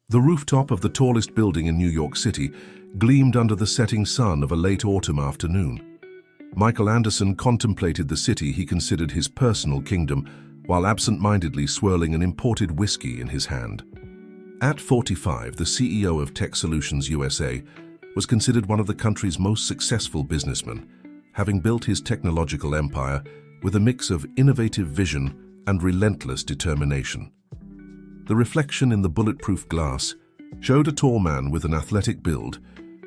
The rooftop of the tallest building in New York City gleamed under the setting sun of a late autumn afternoon. Michael Anderson contemplated the city he considered his personal kingdom while absent-mindedly swirling an imported whiskey in his hand. At 45, the CEO of Tech Solutions USA was considered one of the country's most successful businessmen, having built his technological empire with a mix of innovative vision and relentless determination. The reflection in the bulletproof glass showed a tall man with an athletic build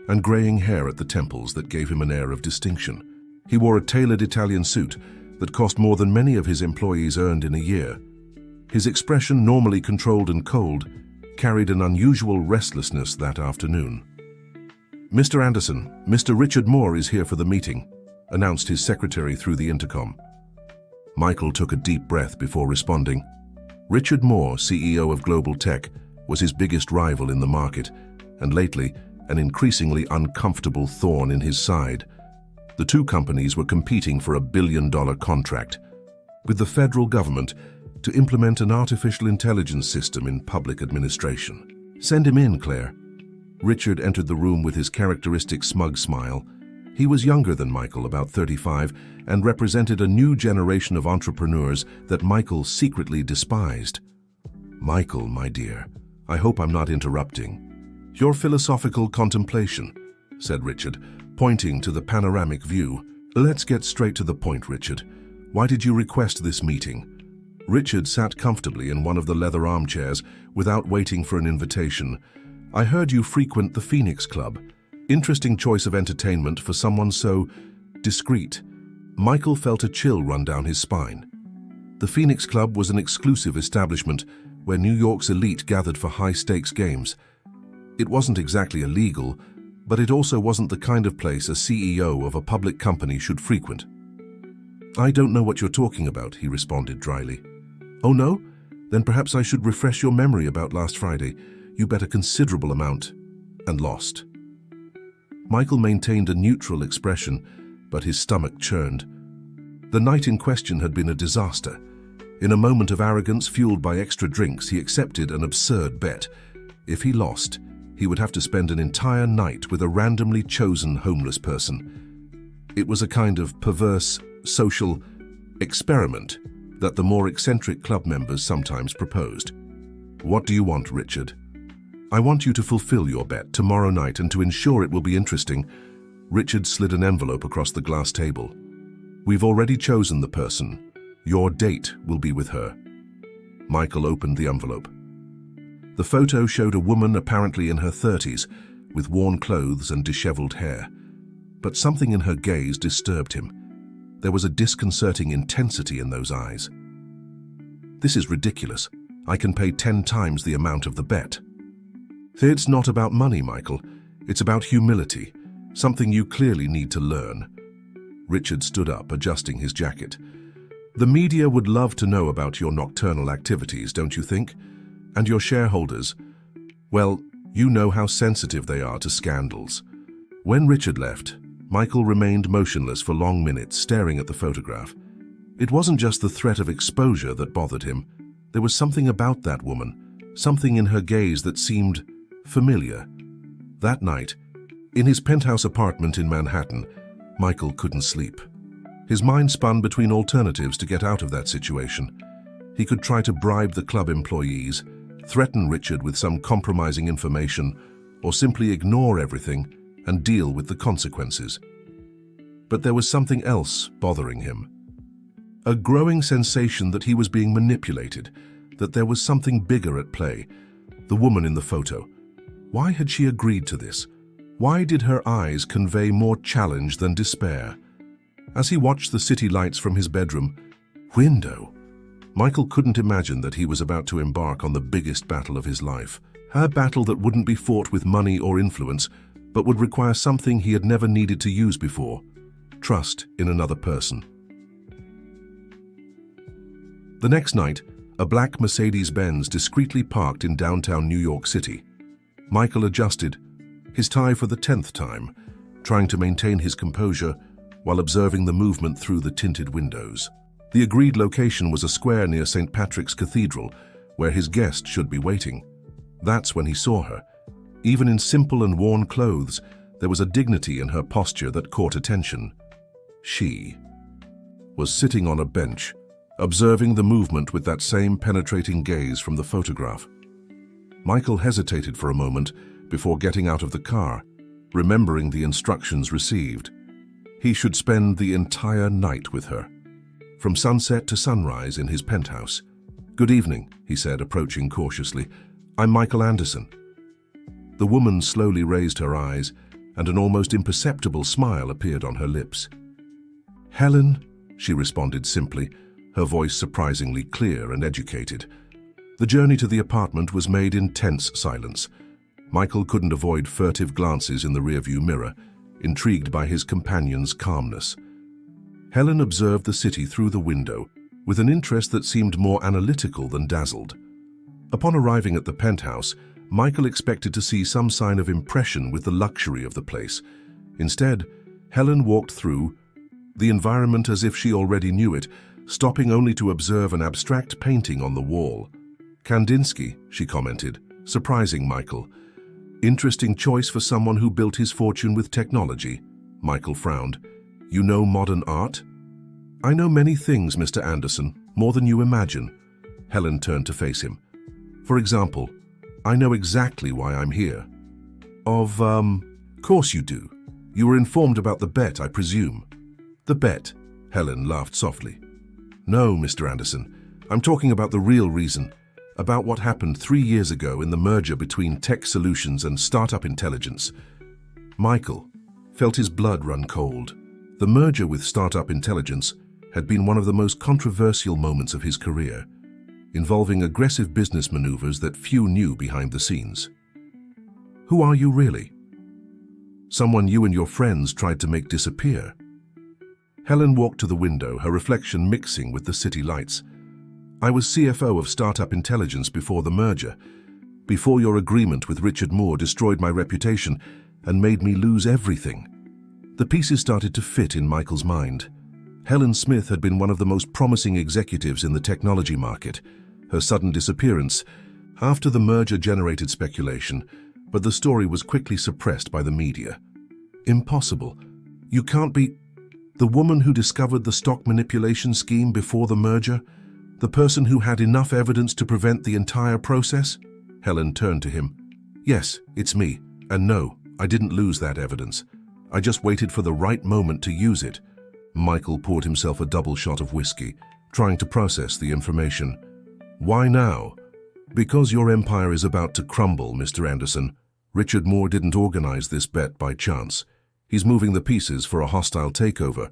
and graying hair at the temples that gave him an air of distinction. He wore a tailored Italian suit that cost more than many of his employees earned in a year. His expression, normally controlled and cold, carried an unusual restlessness that afternoon. "Mr. Anderson, Mr. Richard Moore is here for the meeting," announced his secretary through the intercom. Michael took a deep breath before responding. Richard Moore, CEO of Global Tech, was his biggest rival in the market, and lately, an increasingly uncomfortable thorn in his side. The two companies were competing for a billion-dollar contract with the federal government to implement an artificial intelligence system in public administration. "Send him in, Claire." Richard entered the room with his characteristic smug smile. He was younger than Michael, about 35, and represented a new generation of entrepreneurs that Michael secretly despised. "Michael, my dear, I hope I'm not interrupting your philosophical contemplation," said Richard, pointing to the panoramic view. "Let's get straight to the point, Richard. Why did you request this meeting?" Richard sat comfortably in one of the leather armchairs without waiting for an invitation. "I heard you frequent the Phoenix Club. Interesting choice of entertainment for someone so discreet." Michael felt a chill run down his spine. The Phoenix Club was an exclusive establishment where New York's elite gathered for high-stakes games. It wasn't exactly illegal, but it also wasn't the kind of place a CEO of a public company should frequent. "I don't know what you're talking about," he responded dryly. "Oh no? Then perhaps I should refresh your memory about last Friday. You bet a considerable amount and lost." Michael maintained a neutral expression, but his stomach churned. The night in question had been a disaster. In a moment of arrogance fueled by extra drinks, he accepted an absurd bet. If he lost, he would have to spend an entire night with a randomly chosen homeless person. It was a kind of perverse social experiment that the more eccentric club members sometimes proposed. "What do you want, Richard?" "I want you to fulfill your bet tomorrow night, and to ensure it will be interesting." Richard slid an envelope across the glass table. "We've already chosen the person. Your date will be with her." Michael opened the envelope. The photo showed a woman apparently in her 30s, with worn clothes and disheveled hair. But something in her gaze disturbed him. There was a disconcerting intensity in those eyes. "This is ridiculous. I can pay 10 times the amount of the bet." "It's not about money, Michael. It's about humility, something you clearly need to learn." Richard stood up, adjusting his jacket. "The media would love to know about your nocturnal activities, don't you think? And your shareholders, well, you know how sensitive they are to scandals." When Richard left, Michael remained motionless for long minutes, staring at the photograph. It wasn't just the threat of exposure that bothered him. There was something about that woman, something in her gaze that seemed familiar. That night, in his penthouse apartment in Manhattan, Michael couldn't sleep. His mind spun between alternatives to get out of that situation. He could try to bribe the club employees, threaten Richard with some compromising information, or simply ignore everything and deal with the consequences. But there was something else bothering him. A growing sensation that he was being manipulated, that there was something bigger at play. The woman in the photo. Why had she agreed to this? Why did her eyes convey more challenge than despair? As he watched the city lights from his bedroom window, Michael couldn't imagine that he was about to embark on the biggest battle of his life. A battle that wouldn't be fought with money or influence, but would require something he had never needed to use before: trust in another person. The next night, a black Mercedes-Benz discreetly parked in downtown New York City. Michael adjusted, his tie for the 10th time, trying to maintain his composure while observing the movement through the tinted windows. The agreed location was a square near St. Patrick's Cathedral, where his guest should be waiting. That's when he saw her. Even in simple and worn clothes, there was a dignity in her posture that caught attention. She was sitting on a bench, observing the movement with that same penetrating gaze from the photograph. Michael hesitated for a moment before getting out of the car, remembering the instructions received. He should spend the entire night with her, from sunset to sunrise in his penthouse. "Good evening," he said, approaching cautiously. "I'm Michael Anderson." The woman slowly raised her eyes, and an almost imperceptible smile appeared on her lips. "Helen," she responded simply, her voice surprisingly clear and educated. The journey to the apartment was made in tense silence. Michael couldn't avoid furtive glances in the rearview mirror, intrigued by his companion's calmness. Helen observed the city through the window, with an interest that seemed more analytical than dazzled. Upon arriving at the penthouse, Michael expected to see some sign of impression with the luxury of the place. Instead, Helen walked through the environment as if she already knew it, stopping only to observe an abstract painting on the wall. "Kandinsky," she commented, surprising Michael. "Interesting choice for someone who built his fortune with technology." Michael frowned. "You know modern art?" "I know many things, Mr. Anderson, more than you imagine." Helen turned to face him. "For example, I know exactly why I'm here." Of course you do. You were informed about the bet, I presume." "The bet?" Helen laughed softly. "No, Mr. Anderson. I'm talking about the real reason. About what happened 3 years ago in the merger between Tech Solutions and Startup Intelligence." Michael felt his blood run cold. The merger with Startup Intelligence had been one of the most controversial moments of his career, involving aggressive business maneuvers that few knew behind the scenes. "Who are you really?" "Someone you and your friends tried to make disappear." Helen walked to the window, her reflection mixing with the city lights. "I was CFO of Startup Intelligence before the merger, before your agreement with Richard Moore destroyed my reputation and made me lose everything." The pieces started to fit in Michael's mind. Helen Smith had been one of the most promising executives in the technology market. Her sudden disappearance after the merger generated speculation, but the story was quickly suppressed by the media. "Impossible. You can't be the woman who discovered the stock manipulation scheme before the merger? The person who had enough evidence to prevent the entire process?" Helen turned to him. "Yes, it's me. And no, I didn't lose that evidence. I just waited for the right moment to use it." Michael poured himself a double shot of whiskey, trying to process the information. "Why now?" "Because your empire is about to crumble, Mr. Anderson. Richard Moore didn't organize this bet by chance. He's moving the pieces for a hostile takeover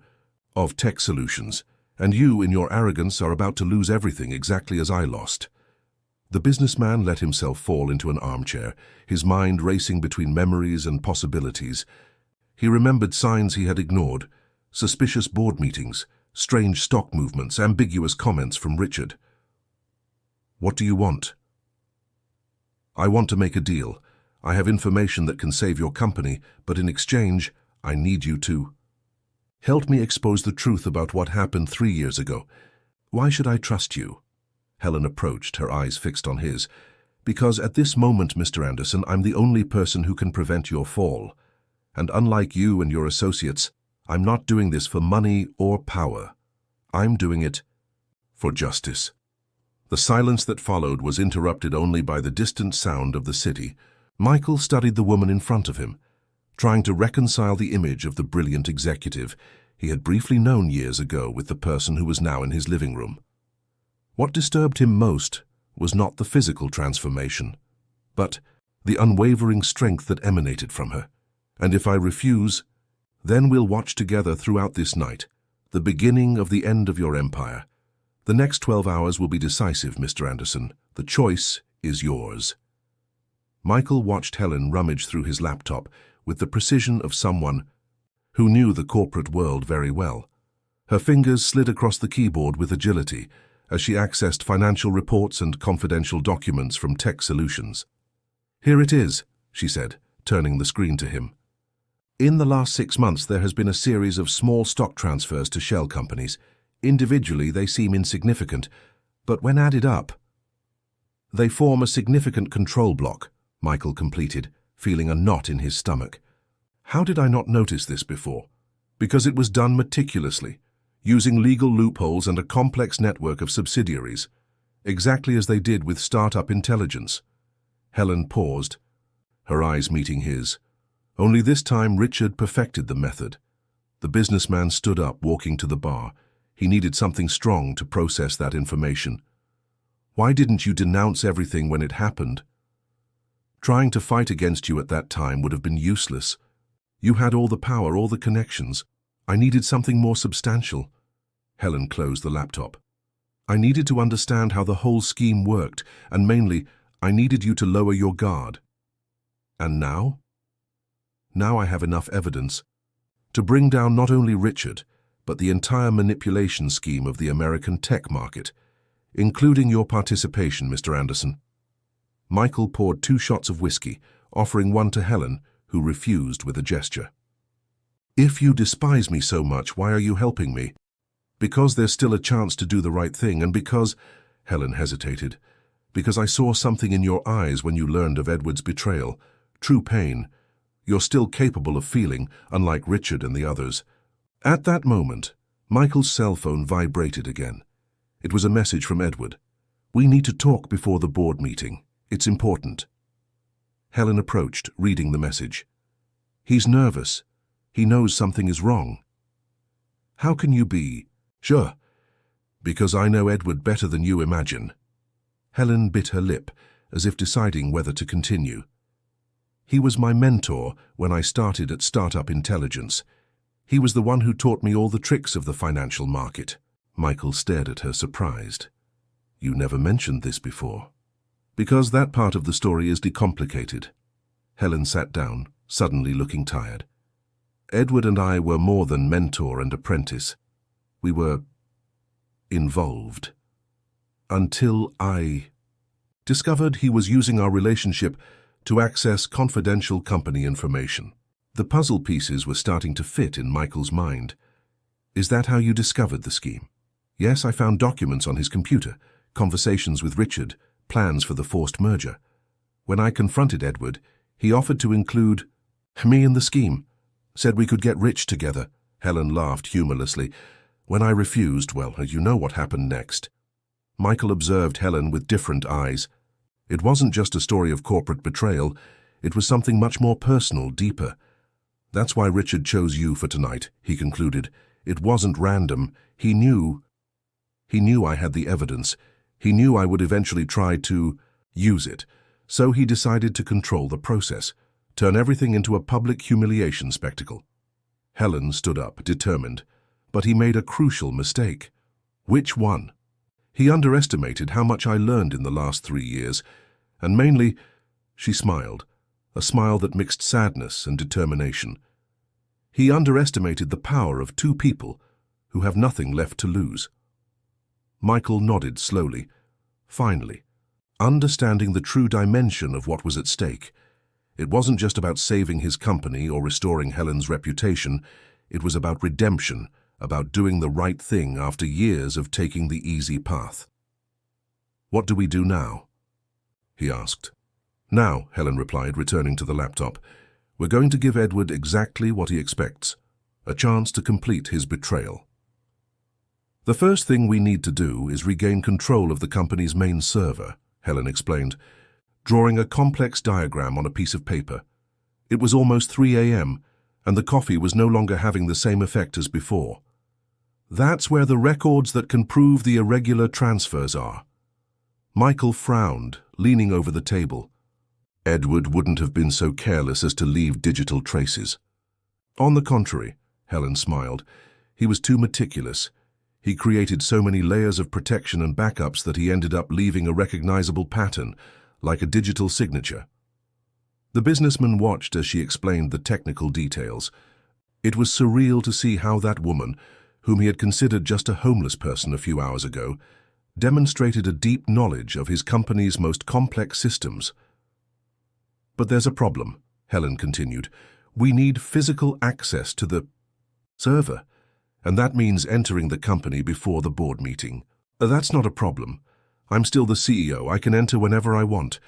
of Tech Solutions, and you, in your arrogance, are about to lose everything exactly as I lost." The businessman let himself fall into an armchair, his mind racing between memories and possibilities. He remembered signs he had ignored, suspicious board meetings, strange stock movements, ambiguous comments from Richard. "What do you want?" "I want to make a deal. I have information that can save your company, but in exchange, I need you to help me expose the truth about what happened 3 years ago." "Why should I trust you?" Helen approached, her eyes fixed on his. "Because at this moment, Mr. Anderson, I'm the only person who can prevent your fall. And unlike you and your associates, I'm not doing this for money or power. I'm doing it for justice." The silence that followed was interrupted only by the distant sound of the city. Michael studied the woman in front of him, trying to reconcile the image of the brilliant executive he had briefly known years ago with the person who was now in his living room. What disturbed him most was not the physical transformation, but the unwavering strength that emanated from her. "And if I refuse, then we'll watch together throughout this night, the beginning of the end of your empire. The next 12 hours will be decisive, Mr. Anderson. The choice is yours." Michael watched Helen rummage through his laptop with the precision of someone who knew the corporate world very well. Her fingers slid across the keyboard with agility as she accessed financial reports and confidential documents from Tech Solutions. "Here it is," she said, turning the screen to him. "In the last 6 months, there has been a series of small stock transfers to shell companies. Individually, they seem insignificant, but when added up..." They form a significant control block, Michael completed, feeling a knot in his stomach. How did I not notice this before? Because it was done meticulously, using legal loopholes and a complex network of subsidiaries, exactly as they did with startup intelligence. Helen paused, her eyes meeting his. Only this time Richard perfected the method. The businessman stood up, walking to the bar. He needed something strong to process that information. Why didn't you denounce everything when it happened? Trying to fight against you at that time would have been useless. You had all the power, all the connections. I needed something more substantial. Helen closed the laptop. I needed to understand how the whole scheme worked, and mainly, I needed you to lower your guard. And now? Now I have enough evidence to bring down not only Richard, but the entire manipulation scheme of the American tech market, including your participation, Mr. Anderson. Michael poured 2 shots of whiskey, offering one to Helen, who refused with a gesture. If you despise me so much, why are you helping me? Because there's still a chance to do the right thing, and because, Helen hesitated, because I saw something in your eyes when you learned of Edward's betrayal, true pain. You're still capable of feeling, unlike Richard and the others. At that moment, Michael's cell phone vibrated again. It was a message from Edward. We need to talk before the board meeting. It's important. Helen approached, reading the message. He's nervous. He knows something is wrong. How can you be? Sure. Because I know Edward better than you imagine. Helen bit her lip, as if deciding whether to continue. He was my mentor when I started at Startup Intelligence. He was the one who taught me all the tricks of the financial market. Michael stared at her, surprised. You never mentioned this before. Because that part of the story is decomplicated. Helen sat down, suddenly looking tired. Edward and I were more than mentor and apprentice. We were involved. Until I discovered he was using our relationship to access confidential company information. The puzzle pieces were starting to fit in Michael's mind. Is that how you discovered the scheme? Yes, I found documents on his computer, conversations with Richard, plans for the forced merger. When I confronted Edward, he offered to include me in the scheme, said we could get rich together. Helen laughed humorlessly. When I refused, well, you know what happened next. Michael observed Helen with different eyes. It wasn't just a story of corporate betrayal. It was something much more personal, deeper. That's why Richard chose you for tonight, he concluded. It wasn't random. He knew I had the evidence. He knew I would eventually try to use it. So he decided to control the process, turn everything into a public humiliation spectacle. Helen stood up, determined, but he made a crucial mistake. Which one? He underestimated how much I learned in the last 3 years, and mainly, she smiled, a smile that mixed sadness and determination. He underestimated the power of 2 people who have nothing left to lose. Michael nodded slowly, finally, understanding the true dimension of what was at stake. It wasn't just about saving his company or restoring Helen's reputation. It was about redemption, about doing the right thing after years of taking the easy path. What do we do now? He asked. Now, Helen replied, returning to the laptop, we're going to give Edward exactly what he expects, a chance to complete his betrayal. The first thing we need to do is regain control of the company's main server, Helen explained, drawing a complex diagram on a piece of paper. It was almost 3 a.m., and the coffee was no longer having the same effect as before. That's where the records that can prove the irregular transfers are. Michael frowned, leaning over the table. Edward wouldn't have been so careless as to leave digital traces. On the contrary, Helen smiled, he was too meticulous. He created so many layers of protection and backups that he ended up leaving a recognizable pattern, like a digital signature. The businessman watched as she explained the technical details. It was surreal to see how that woman, whom he had considered just a homeless person a few hours ago, demonstrated a deep knowledge of his company's most complex systems. But there's a problem, Helen continued. We need physical access to the server, and that means entering the company before the board meeting. That's not a problem. I'm still the CEO. I can enter whenever I want.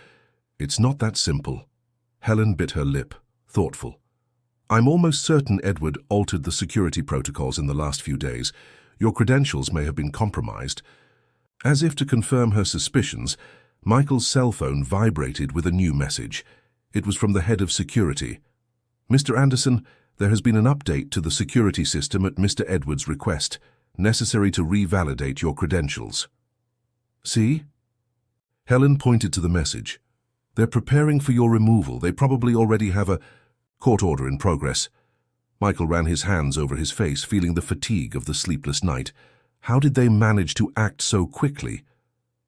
It's not that simple. Helen bit her lip, thoughtful. I'm almost certain Edward altered the security protocols in the last few days. Your credentials may have been compromised. As if to confirm her suspicions, Michael's cell phone vibrated with a new message. It was from the head of security. Mr. Anderson, there has been an update to the security system at Mr. Edward's request, necessary to revalidate your credentials. See? Helen pointed to the message. They're preparing for your removal. They probably already have a court order in progress. Michael ran his hands over his face, feeling the fatigue of the sleepless night. How did they manage to act so quickly?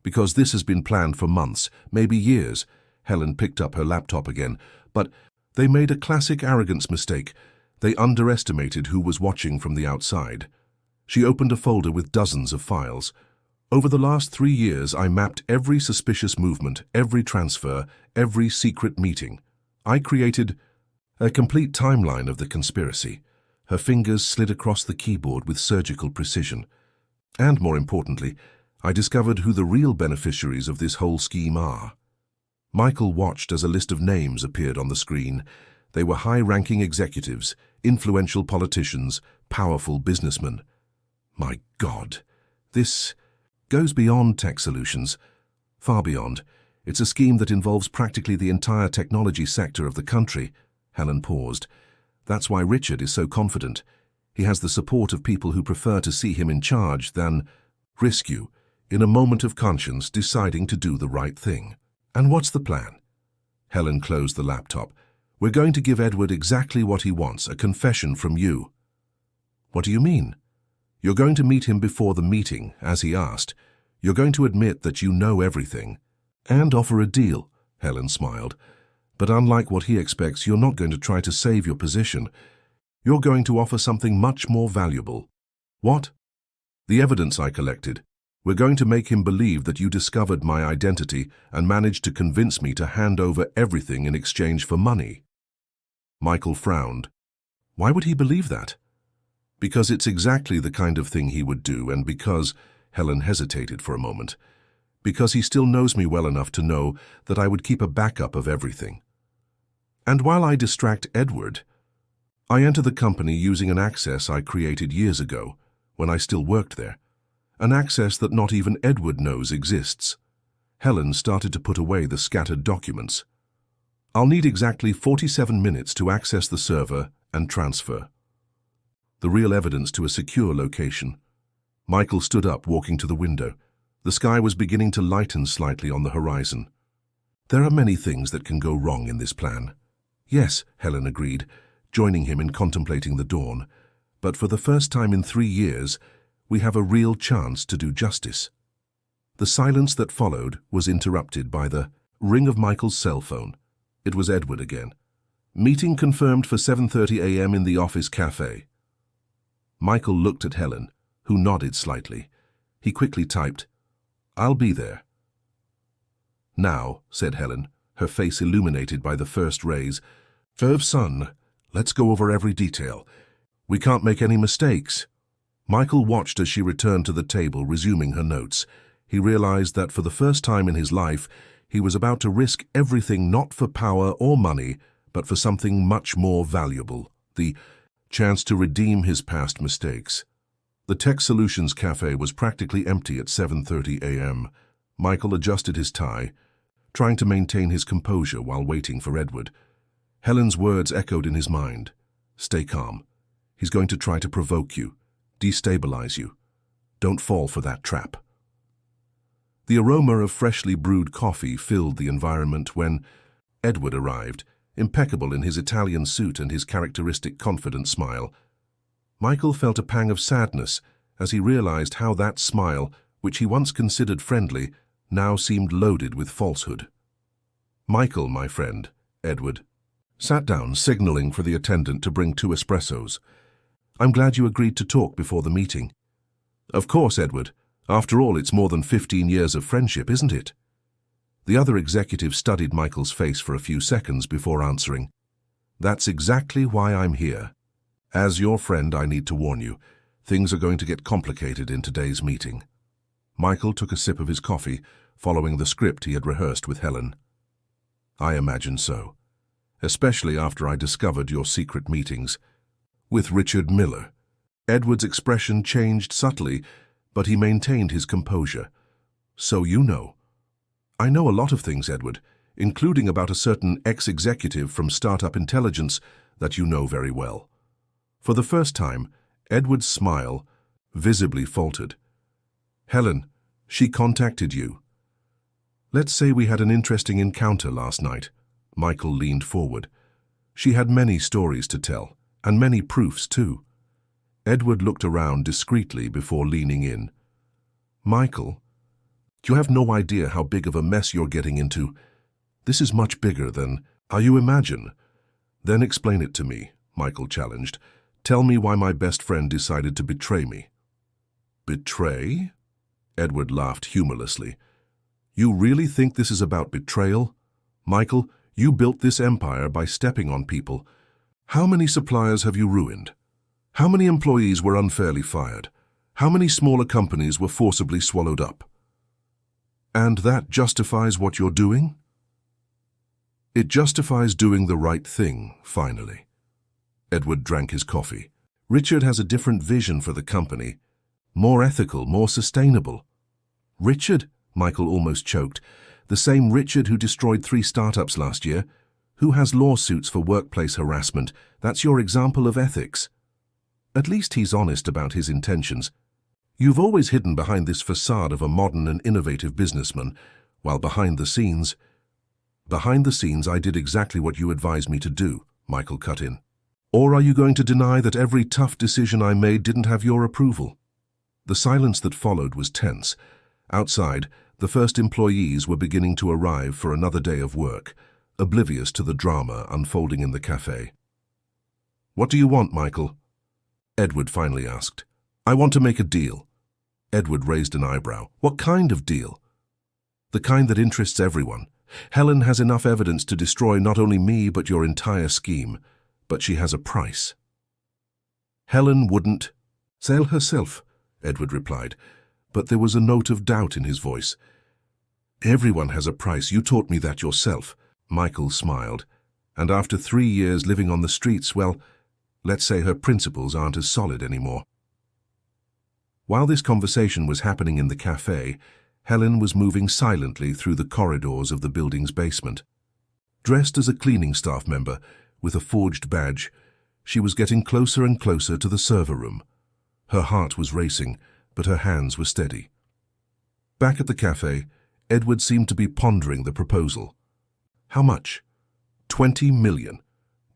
Because this has been planned for months, maybe years. Helen picked up her laptop again. But they made a classic arrogance mistake. They underestimated who was watching from the outside. She opened a folder with dozens of files. Over the last 3 years, I mapped every suspicious movement, every transfer, every secret meeting. I created a complete timeline of the conspiracy. Her fingers slid across the keyboard with surgical precision. And more importantly, I discovered who the real beneficiaries of this whole scheme are. Michael watched as a list of names appeared on the screen. They were high-ranking executives, influential politicians, powerful businessmen. My God, this goes beyond tech solutions, far beyond. It's a scheme that involves practically the entire technology sector of the country. Helen paused. That's why Richard is so confident. He has the support of people who prefer to see him in charge than risk you, in a moment of conscience, deciding to do the right thing. And what's the plan? Helen closed the laptop. We're going to give Edward exactly what he wants, a confession from you. What do you mean? You're going to meet him before the meeting, as he asked. You're going to admit that you know everything. And offer a deal, Helen smiled. But unlike what he expects, you're not going to try to save your position. You're going to offer something much more valuable. What? The evidence I collected. We're going to make him believe that you discovered my identity and managed to convince me to hand over everything in exchange for money. Michael frowned. Why would he believe that? Because it's exactly the kind of thing he would do, and because, Helen hesitated for a moment, because he still knows me well enough to know that I would keep a backup of everything. And while I distract Edward, I enter the company using an access I created years ago, when I still worked there. An access that not even Edward knows exists. Helen started to put away the scattered documents. I'll need exactly 47 minutes to access the server and transfer. The real evidence to a secure location. Michael stood up, walking to the window. The sky was beginning to lighten slightly on the horizon. There are many things that can go wrong in this plan. Yes, Helen agreed, joining him in contemplating the dawn. But for the first time in 3 years, we have a real chance to do justice. The silence that followed was interrupted by the ring of Michael's cell phone. It was Edward again. Meeting confirmed for 7:30 a.m. in the office cafe. Michael looked at Helen, who nodded slightly. He quickly typed, "I'll be there." "Now," said Helen, her face illuminated by the first rays. "Son, let's go over every detail. We can't make any mistakes." Michael watched as she returned to the table, resuming her notes. He realized that for the first time in his life, he was about to risk everything, not for power or money, but for something much more valuable, the chance to redeem his past mistakes. The Tech Solutions Cafe was practically empty at 7:30 a.m. Michael adjusted his tie, trying to maintain his composure while waiting for Edward. Helen's words echoed in his mind. Stay calm. He's going to try to provoke you, destabilize you. Don't fall for that trap. The aroma of freshly brewed coffee filled the environment when Edward arrived, impeccable in his Italian suit and his characteristic confident smile. Michael felt a pang of sadness as he realized how that smile, which he once considered friendly, now seemed loaded with falsehood. "Michael, my friend," Edward sat down, signaling for the attendant to bring 2 espressos. "I'm glad you agreed to talk before the meeting." "Of course, Edward. After all, it's more than 15 years of friendship, isn't it?" The other executive studied Michael's face for a few seconds before answering. "That's exactly why I'm here. As your friend, I need to warn you, things are going to get complicated in today's meeting." Michael took a sip of his coffee, following the script he had rehearsed with Helen. "I imagine so, especially after I discovered your secret meetings with Richard Miller." Edward's expression changed subtly, but he maintained his composure. "So you know." "I know a lot of things, Edward, including about a certain ex-executive from Startup Intelligence that you know very well." For the first time, Edward's smile visibly faltered. "Helen, she contacted you." "Let's say we had an interesting encounter last night." Michael leaned forward. "She had many stories to tell, and many proofs too." Edward looked around discreetly before leaning in. "Michael, you have no idea how big of a mess you're getting into. This is much bigger than you imagine." "Then explain it to me," Michael challenged. "Tell me why my best friend decided to betray me." "Betray?" Edward laughed humorlessly. "You really think this is about betrayal? Michael, you built this empire by stepping on people. How many suppliers have you ruined? How many employees were unfairly fired? How many smaller companies were forcibly swallowed up? And that justifies what you're doing?" "It justifies doing the right thing, finally." Edward drank his coffee. "Richard has a different vision for the company. More ethical, more sustainable." "Richard?" Michael almost choked. "The same Richard who destroyed 3 startups last year? Who has lawsuits for workplace harassment? That's your example of ethics." "At least he's honest about his intentions. You've always hidden behind this facade of a modern and innovative businessman, while behind the scenes I did exactly what you advised me to do," Michael cut in. "Or are you going to deny that every tough decision I made didn't have your approval?" The silence that followed was tense. Outside, the first employees were beginning to arrive for another day of work, oblivious to the drama unfolding in the cafe. "What do you want, Michael?" Edward finally asked. "I want to make a deal." Edward raised an eyebrow. "What kind of deal?" "The kind that interests everyone. Helen has enough evidence to destroy not only me but your entire scheme, but she has a price." "Helen wouldn't sell herself," Edward replied, but there was a note of doubt in his voice. "Everyone has a price. You taught me that yourself." Michael smiled. "And after 3 years living on the streets, well, let's say her principles aren't as solid anymore." While this conversation was happening in the cafe, Helen was moving silently through the corridors of the building's basement. Dressed as a cleaning staff member, with a forged badge, she was getting closer and closer to the server room. Her heart was racing, but her hands were steady. Back at the cafe, Edward seemed to be pondering the proposal. "How much?" 20 million,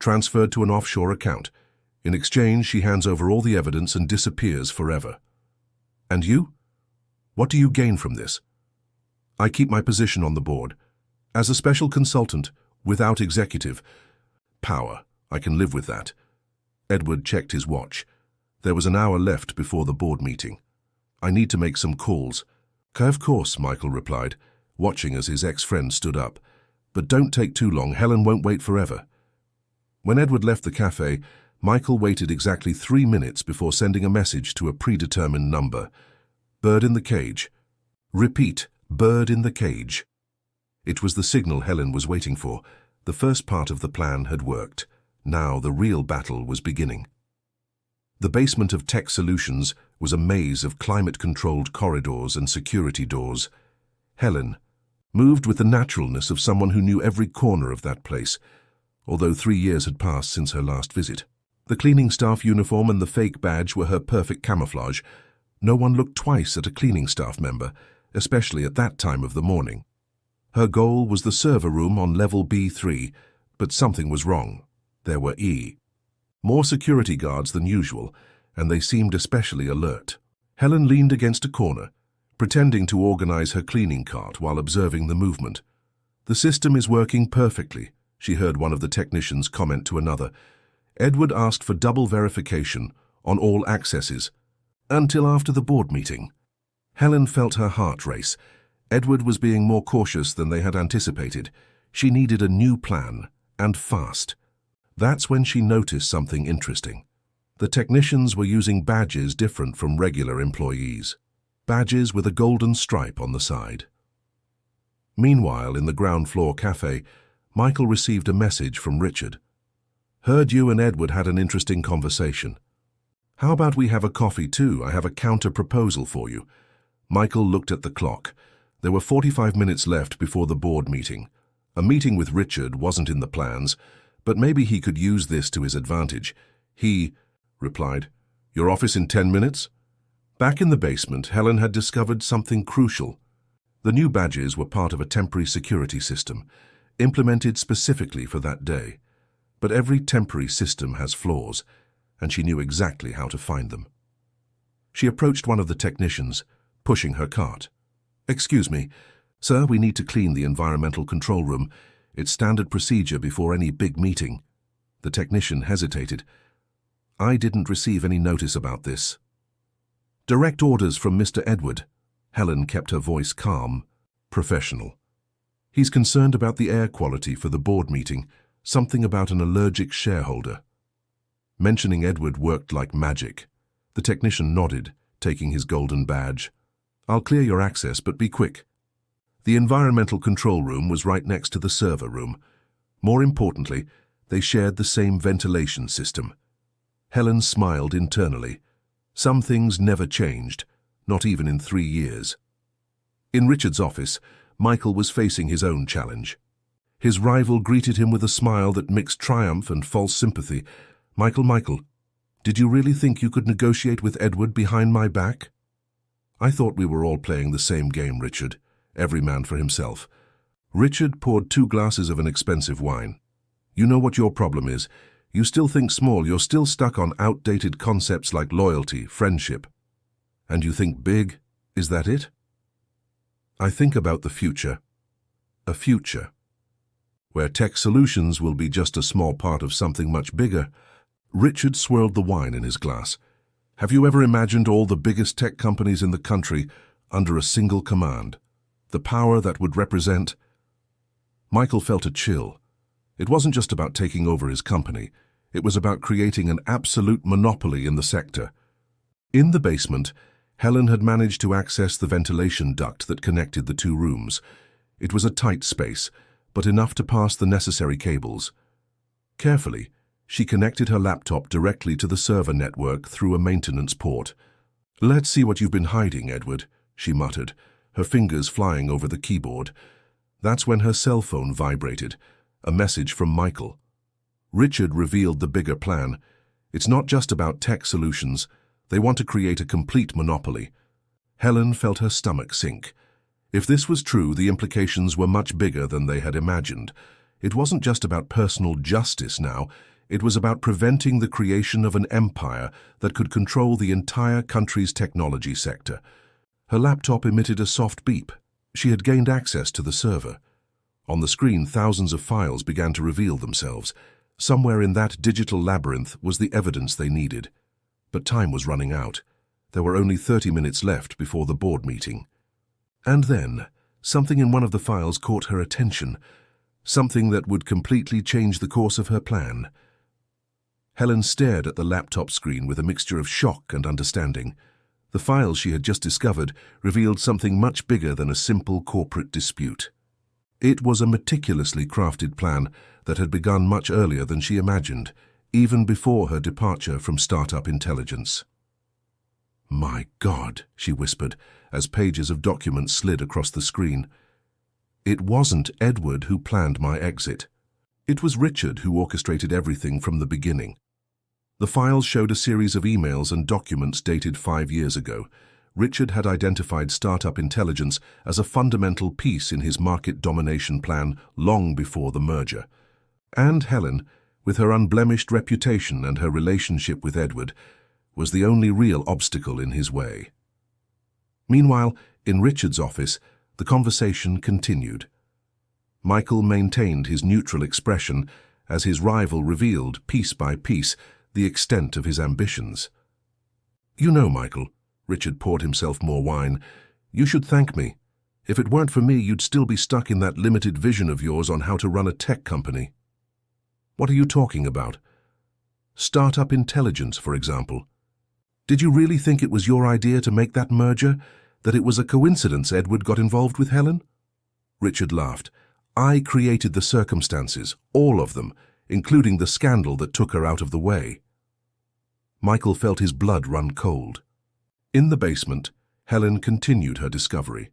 transferred to an offshore account. In exchange, she hands over all the evidence and disappears forever. "And you? What do you gain from this?" "I keep my position on the board. As a special consultant, without executive power, I can live with that." Edward checked his watch. There was an hour left before the board meeting. "I need to make some calls." "Of course," Michael replied, watching as his ex-friend stood up. "But don't take too long. Helen won't wait forever." When Edward left the cafe, Michael waited exactly 3 minutes before sending a message to a predetermined number. "Bird in the cage." Repeat, "Bird in the cage." It was the signal Helen was waiting for. The first part of the plan had worked. Now the real battle was beginning. The basement of Tech Solutions was a maze of climate-controlled corridors and security doors. Helen moved with the naturalness of someone who knew every corner of that place, although 3 years had passed since her last visit. The cleaning staff uniform and the fake badge were her perfect camouflage. No one looked twice at a cleaning staff member, especially at that time of the morning. Her goal was the server room on level B3, but something was wrong. There were more security guards than usual, and they seemed especially alert. Helen leaned against a corner, pretending to organize her cleaning cart while observing the movement. "The system is working perfectly," she heard one of the technicians comment to another. Edward asked for double verification on all accesses, until after the board meeting. Helen felt her heart race. Edward was being more cautious than they had anticipated. She needed a new plan, and fast. That's when she noticed something interesting. The technicians were using badges different from regular employees. Badges with a golden stripe on the side. Meanwhile, in the ground floor cafe, Michael received a message from Richard. Heard you and Edward had an interesting conversation. How about we have a coffee too? I have a counter-proposal for you. Michael looked at the clock. There were 45 minutes left before the board meeting. A meeting with Richard wasn't in the plans, but maybe he could use this to his advantage. He replied, Your office in 10 minutes? Back in the basement, Helen had discovered something crucial. The new badges were part of a temporary security system, implemented specifically for that day. But every temporary system has flaws, and she knew exactly how to find them. She approached one of the technicians, pushing her cart. Excuse me, sir, we need to clean the environmental control room. It's standard procedure before any big meeting. The technician hesitated. I didn't receive any notice about this. Direct orders from Mr. Edward. Helen kept her voice calm, professional. He's concerned about the air quality for the board meeting, something about an allergic shareholder. Mentioning Edward worked like magic. The technician nodded, taking his golden badge. I'll clear your access, but be quick. The environmental control room was right next to the server room. More importantly, they shared the same ventilation system. Helen smiled internally. Some things never changed, not even in 3 years. In Richard's office, Michael was facing his own challenge. His rival greeted him with a smile that mixed triumph and false sympathy. Michael, did you really think you could negotiate with Edward behind my back? I thought we were all playing the same game, Richard, every man for himself. Richard poured 2 glasses of an expensive wine. You know what your problem is. You still think small, you're still stuck on outdated concepts like loyalty, friendship. And you think big, is that it? I think about the future. A future where tech solutions will be just a small part of something much bigger. Richard swirled the wine in his glass. Have you ever imagined all the biggest tech companies in the country under a single command? The power that would represent... Michael felt a chill. It wasn't just about taking over his company. It was about creating an absolute monopoly in the sector. In the basement, Helen had managed to access the ventilation duct that connected the 2 rooms. It was a tight space, but enough to pass the necessary cables. Carefully, she connected her laptop directly to the server network through a maintenance port. Let's see what you've been hiding, Edward, she muttered, her fingers flying over the keyboard. That's when her cell phone vibrated, a message from Michael. Richard revealed the bigger plan. It's not just about tech solutions. They want to create a complete monopoly. Helen felt her stomach sink. If this was true, the implications were much bigger than they had imagined. It wasn't just about personal justice now. It was about preventing the creation of an empire that could control the entire country's technology sector. Her laptop emitted a soft beep. She had gained access to the server. On the screen, thousands of files began to reveal themselves. Somewhere in that digital labyrinth was the evidence they needed. But time was running out. There were only 30 minutes left before the board meeting. And then, something in one of the files caught her attention. Something that would completely change the course of her plan. Helen stared at the laptop screen with a mixture of shock and understanding. The file she had just discovered revealed something much bigger than a simple corporate dispute. It was a meticulously crafted plan that had begun much earlier than she imagined, even before her departure from Startup Intelligence. My God, she whispered, as pages of documents slid across the screen. It wasn't Edward who planned my exit. It was Richard who orchestrated everything from the beginning. The files showed a series of emails and documents dated 5 years ago. Richard had identified Startup Intelligence as a fundamental piece in his market domination plan long before the merger. And Helen, with her unblemished reputation and her relationship with Edward, was the only real obstacle in his way. Meanwhile, in Richard's office, the conversation continued. Michael maintained his neutral expression as his rival revealed, piece by piece, the extent of his ambitions. You know, Michael, Richard poured himself more wine, you should thank me. If it weren't for me, you'd still be stuck in that limited vision of yours on how to run a tech company. What are you talking about? Startup Intelligence, for example. Did you really think it was your idea to make that merger? That it was a coincidence Edward got involved with Helen? Richard laughed. I created the circumstances, all of them, including the scandal that took her out of the way. Michael felt his blood run cold. In the basement, Helen continued her discovery.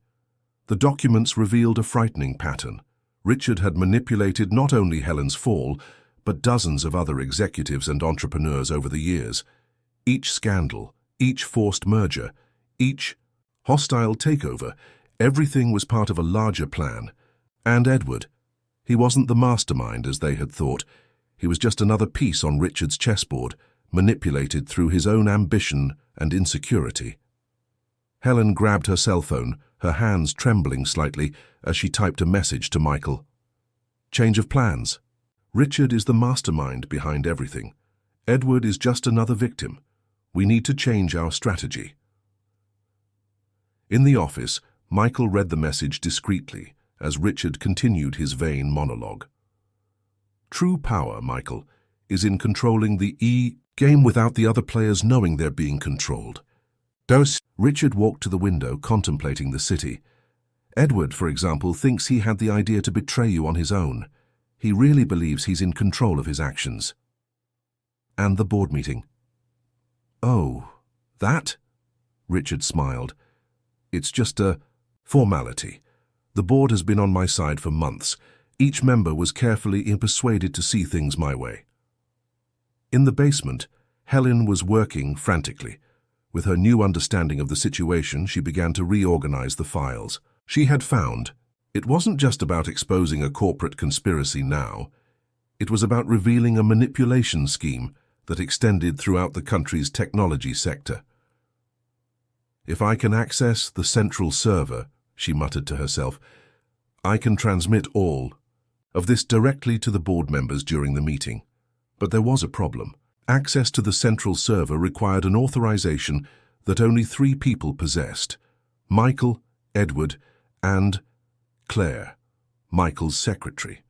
The documents revealed a frightening pattern. Richard had manipulated not only Helen's fall, but dozens of other executives and entrepreneurs over the years. Each scandal, each forced merger, each hostile takeover, everything was part of a larger plan. And Edward, he wasn't the mastermind as they had thought. He was just another piece on Richard's chessboard, manipulated through his own ambition and insecurity. Helen grabbed her cell phone, her hands trembling slightly as she typed a message to Michael. Change of plans. Richard is the mastermind behind everything. Edward is just another victim. We need to change our strategy. In the office, Michael read the message discreetly as Richard continued his vain monologue. True power, Michael, is in controlling the game without the other players knowing they're being controlled. Richard walked to the window, contemplating the city. Edward, for example, thinks he had the idea to betray you on his own. He really believes he's in control of his actions. And the board meeting. Oh, that? Richard smiled. It's just a formality. The board has been on my side for months. Each member was carefully persuaded to see things my way. In the basement, Helen was working frantically. With her new understanding of the situation, she began to reorganize the files. She had found it wasn't just about exposing a corporate conspiracy now. It was about revealing a manipulation scheme that extended throughout the country's technology sector. If I can access the central server, she muttered to herself, I can transmit all of this directly to the board members during the meeting. But there was a problem. Access to the central server required an authorization that only 3 people possessed: Michael, Edward, and Claire, Michael's secretary.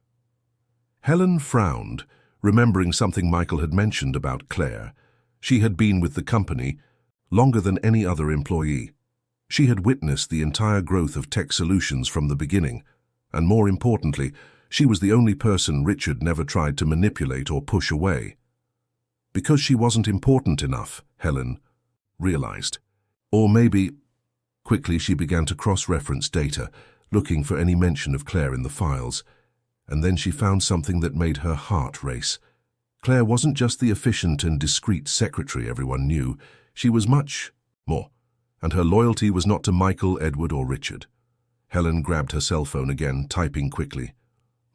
Helen frowned, remembering something Michael had mentioned about Claire. She had been with the company longer than any other employee. She had witnessed the entire growth of Tech Solutions from the beginning, and more importantly, she was the only person Richard never tried to manipulate or push away. Because she wasn't important enough, Helen realized. Or maybe... Quickly she began to cross-reference data, looking for any mention of Claire in the files. And then she found something that made her heart race. Claire wasn't just the efficient and discreet secretary everyone knew. She was much more. And her loyalty was not to Michael, Edward, or Richard. Helen grabbed her cell phone again, typing quickly.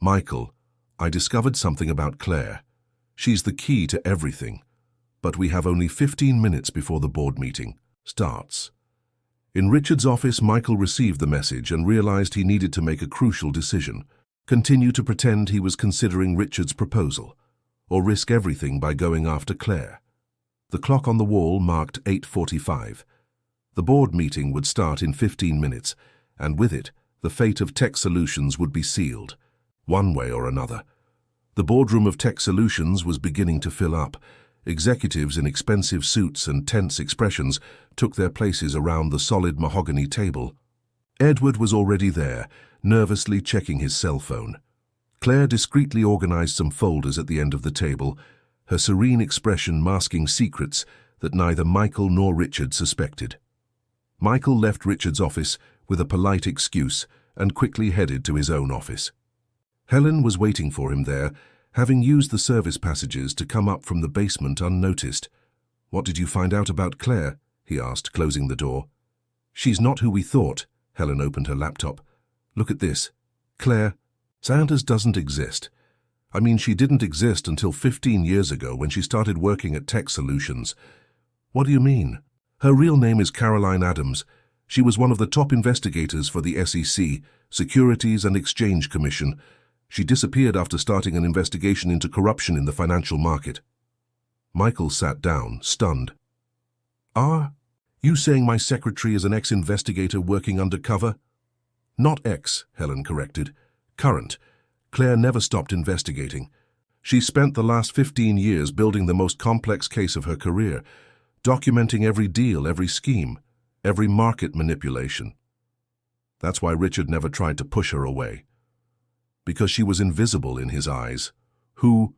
Michael, I discovered something about Claire. She's the key to everything. But we have only 15 minutes before the board meeting starts. In Richard's office, Michael received the message and realized he needed to make a crucial decision. Continue to pretend he was considering Richard's proposal, or risk everything by going after Claire. The clock on the wall marked 8:45. The board meeting would start in 15 minutes, and with it, the fate of Tech Solutions would be sealed, one way or another. The boardroom of Tech Solutions was beginning to fill up. Executives in expensive suits and tense expressions took their places around the solid mahogany table. Edward was already there, nervously checking his cell phone. Claire discreetly organized some folders at the end of the table, her serene expression masking secrets that neither Michael nor Richard suspected. Michael left Richard's office with a polite excuse and quickly headed to his own office. Helen was waiting for him there, having used the service passages to come up from the basement unnoticed. What did you find out about Claire? He asked, closing the door. She's not who we thought. Helen opened her laptop. Look at this. Claire Sanders doesn't exist. I mean, she didn't exist until 15 years ago when she started working at Tech Solutions. What do you mean? Her real name is Caroline Adams. She was one of the top investigators for the SEC, Securities and Exchange Commission. She disappeared after starting an investigation into corruption in the financial market. Michael sat down, stunned. Are you saying my secretary is an ex-investigator working undercover? Not ex, Helen corrected. Current. Claire never stopped investigating. She spent the last 15 years building the most complex case of her career, documenting every deal, every scheme, every market manipulation. That's why Richard never tried to push her away. Because she was invisible in his eyes. Who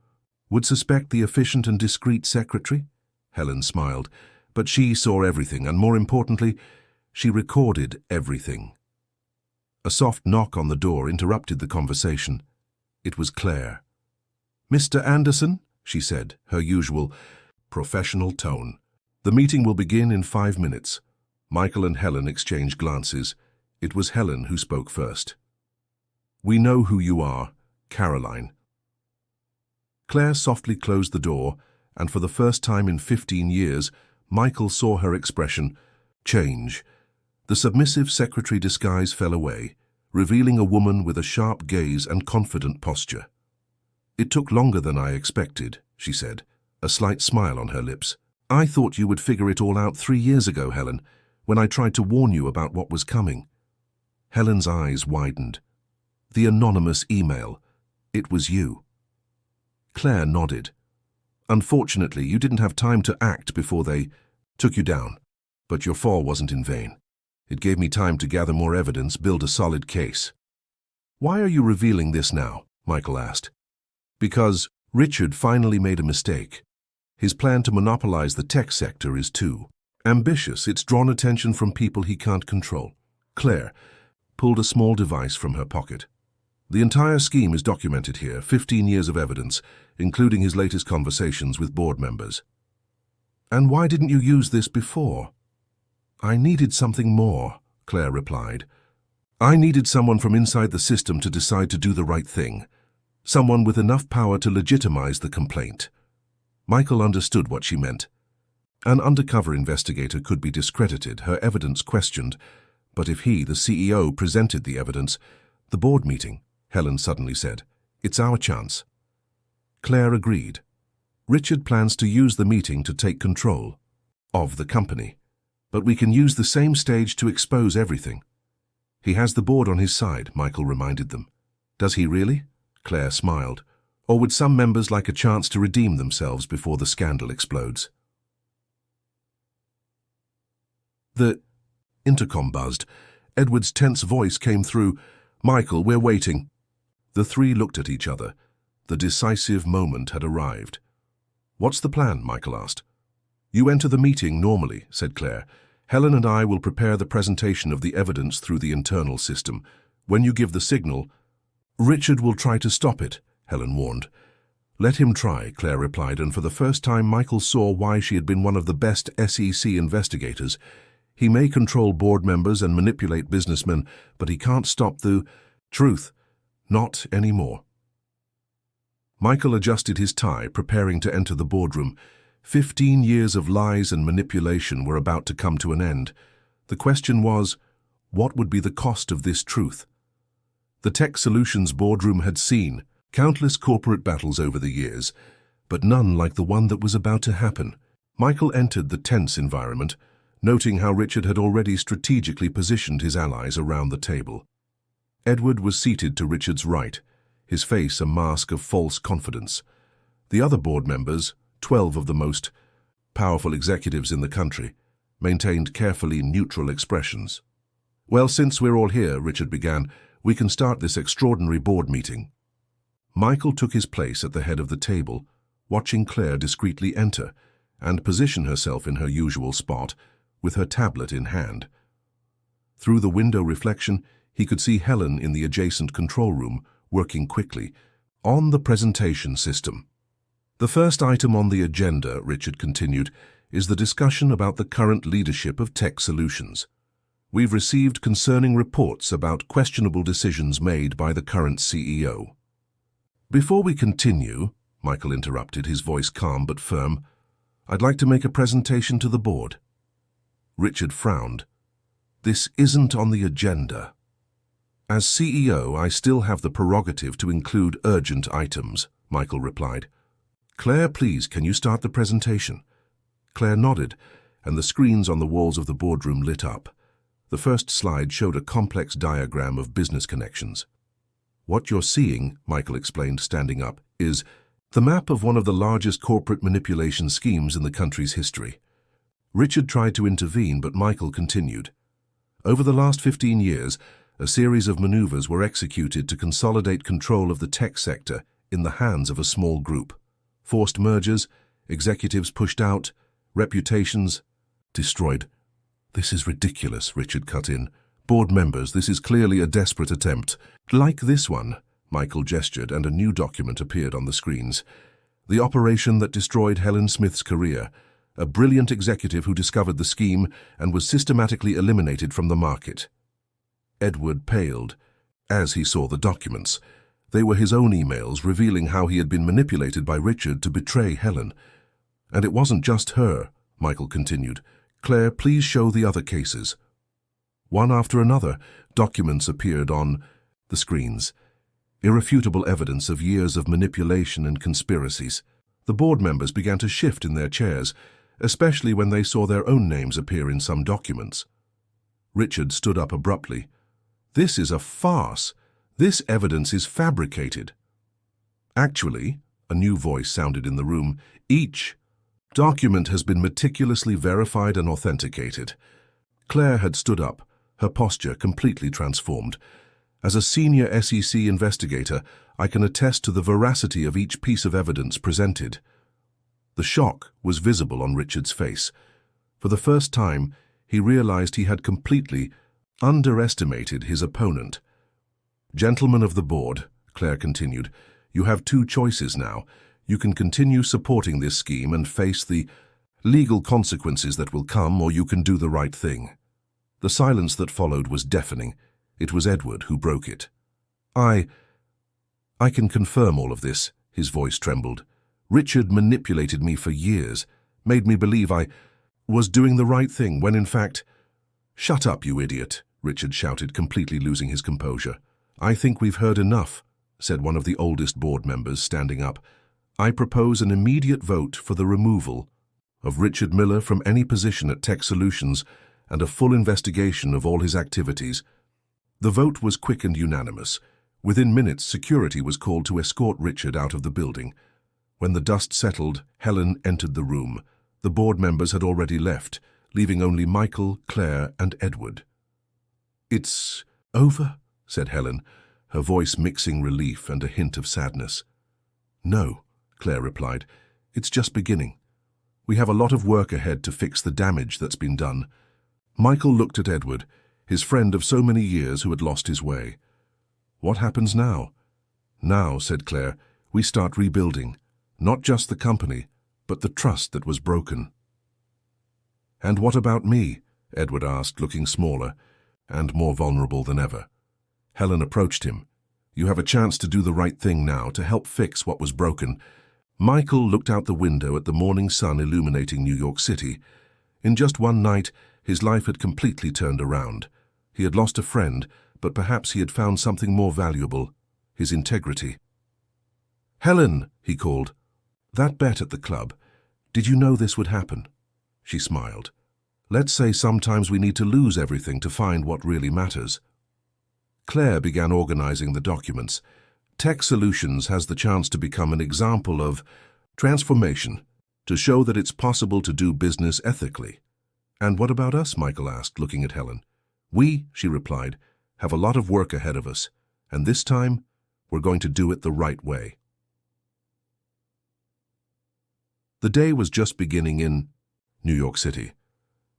would suspect the efficient and discreet secretary? Helen smiled, but she saw everything, and more importantly, she recorded everything. A soft knock on the door interrupted the conversation. It was Claire. "Mr. Anderson," she said, her usual professional tone. "The meeting will begin in 5 minutes." Michael and Helen exchanged glances. It was Helen who spoke first. "We know who you are, Caroline." Claire softly closed the door, and for the first time in 15 years, Michael saw her expression change. The submissive secretary disguise fell away, revealing a woman with a sharp gaze and confident posture. "It took longer than I expected," she said, a slight smile on her lips. "I thought you would figure it all out 3 years ago, Helen, when I tried to warn you about what was coming." Helen's eyes widened. "The anonymous email. It was you." Claire nodded. "Unfortunately, you didn't have time to act before they took you down. But your fall wasn't in vain. It gave me time to gather more evidence, build a solid case." "Why are you revealing this now?" Michael asked. "Because Richard finally made a mistake. His plan to monopolize the tech sector is too ambitious. It's drawn attention from people he can't control." Claire pulled a small device from her pocket. "The entire scheme is documented here, 15 years of evidence, including his latest conversations with board members." "And why didn't you use this before?" "I needed something more," Claire replied. "I needed someone from inside the system to decide to do the right thing. Someone with enough power to legitimize the complaint." Michael understood what she meant. An undercover investigator could be discredited, her evidence questioned, but if he, the CEO, presented the evidence, "The board meeting," Helen suddenly said, "it's our chance." Claire agreed. "Richard plans to use the meeting to take control of the company, but we can use the same stage to expose everything." "He has the board on his side," Michael reminded them. "Does he really?" Claire smiled. "Or would some members like a chance to redeem themselves before the scandal explodes?" The intercom buzzed. Edward's tense voice came through. "Michael, we're waiting." The three looked at each other. The decisive moment had arrived. "What's the plan?" Michael asked. "You enter the meeting normally," said Claire. "Helen and I will prepare the presentation of the evidence through the internal system. When you give the signal—" "Richard will try to stop it," Helen warned. "Let him try," Claire replied, and for the first time Michael saw why she had been one of the best SEC investigators. He may control board members and manipulate businessmen, but he can't stop the truth. Not anymore. Michael adjusted his tie, preparing to enter the boardroom. 15 years of lies and manipulation were about to come to an end. The question was, what would be the cost of this truth? The Tech Solutions boardroom had seen countless corporate battles over the years, but none like the one that was about to happen. Michael entered the tense environment, noting how Richard had already strategically positioned his allies around the table. Edward was seated to Richard's right, his face a mask of false confidence. The other board members, 12 of the most powerful executives in the country, maintained carefully neutral expressions. "Well, since we're all here," Richard began, "we can start this extraordinary board meeting." Michael took his place at the head of the table, watching Claire discreetly enter and position herself in her usual spot, with her tablet in hand. Through the window reflection, he could see Helen in the adjacent control room, working quickly on the presentation system. "The first item on the agenda," Richard continued, "is the discussion about the current leadership of Tech Solutions. We've received concerning reports about questionable decisions made by the current CEO." "Before we continue," Michael interrupted, his voice calm but firm, "I'd like to make a presentation to the board." Richard frowned. "This isn't on the agenda." "As CEO, I still have the prerogative to include urgent items," Michael replied. "Claire, please, can you start the presentation?" Claire nodded, and the screens on the walls of the boardroom lit up. The first slide showed a complex diagram of business connections. "What you're seeing," Michael explained, standing up, "is the map of one of the largest corporate manipulation schemes in the country's history." Richard tried to intervene, but Michael continued. "Over the last 15 years, A series of maneuvers were executed to consolidate control of the tech sector in the hands of a small group. Forced mergers, executives pushed out, reputations destroyed. "This is ridiculous," Richard cut in. "Board members, this is clearly a desperate attempt." "Like this one," Michael gestured, and a new document appeared on the screens. "The operation that destroyed Helen Smith's career. A brilliant executive who discovered the scheme and was systematically eliminated from the market." Edward paled as he saw the documents. They were his own emails revealing how he had been manipulated by Richard to betray Helen. "And it wasn't just her," Michael continued. "Claire, please show the other cases." One after another, documents appeared on the screens. Irrefutable evidence of years of manipulation and conspiracies. The board members began to shift in their chairs, especially when they saw their own names appear in some documents. Richard stood up abruptly. "This is a farce. This evidence is fabricated." "Actually," a new voice sounded in the room, "each document has been meticulously verified and authenticated." Claire had stood up, her posture completely transformed. "As a senior SEC investigator, I can attest to the veracity of each piece of evidence presented." The shock was visible on Richard's face. For the first time, he realized he had completely underestimated his opponent. "Gentlemen of the board," Claire continued, "you have two choices now. You can continue supporting this scheme and face the legal consequences that will come, or you can do the right thing." The silence that followed was deafening. It was Edward who broke it. I can confirm all of this," his voice trembled. "Richard manipulated me for years, made me believe I was doing the right thing when in fact—" "Shut up, you idiot," Richard shouted, completely losing his composure. "I think we've heard enough," said one of the oldest board members, standing up. "I propose an immediate vote for the removal of Richard Miller from any position at Tech Solutions and a full investigation of all his activities." The vote was quick and unanimous. Within minutes, security was called to escort Richard out of the building. When the dust settled, Helen entered the room. The board members had already left, leaving only Michael, Claire, and Edward. "It's over," said Helen, her voice mixing relief and a hint of sadness. "No," Claire replied. "It's just beginning. We have a lot of work ahead to fix the damage that's been done." Michael looked at Edward, his friend of so many years who had lost his way. "What happens now?" "Now," said Claire, "we start rebuilding. Not just the company, but the trust that was broken." "And what about me?" Edward asked, looking smaller and more vulnerable than ever. Helen approached him. "You have a chance to do the right thing now, to help fix what was broken." Michael looked out the window at the morning sun illuminating New York City. In just one night, his life had completely turned around. He had lost a friend, but perhaps he had found something more valuable: his integrity. "Helen," he called. "That bet at the club, did you know this would happen?" She smiled. "Let's say sometimes we need to lose everything to find what really matters." Claire began organizing the documents. Tech Solutions has the chance to become an example of transformation, to show that it's possible to do business ethically. "And what about us?" Michael asked, looking at Helen. "We," she replied, "have a lot of work ahead of us, and this time we're going to do it the right way." The day was just beginning in New York City.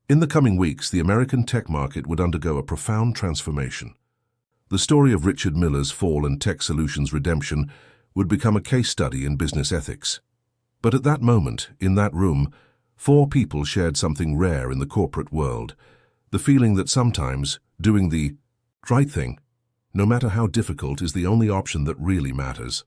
In the coming weeks, the American tech market would undergo a profound transformation. The story of Richard Miller's fall and Tech Solutions' redemption would become a case study in business ethics. But at that moment, in that room, four people shared something rare in the corporate world: the feeling that sometimes doing the right thing, no matter how difficult, is the only option that really matters.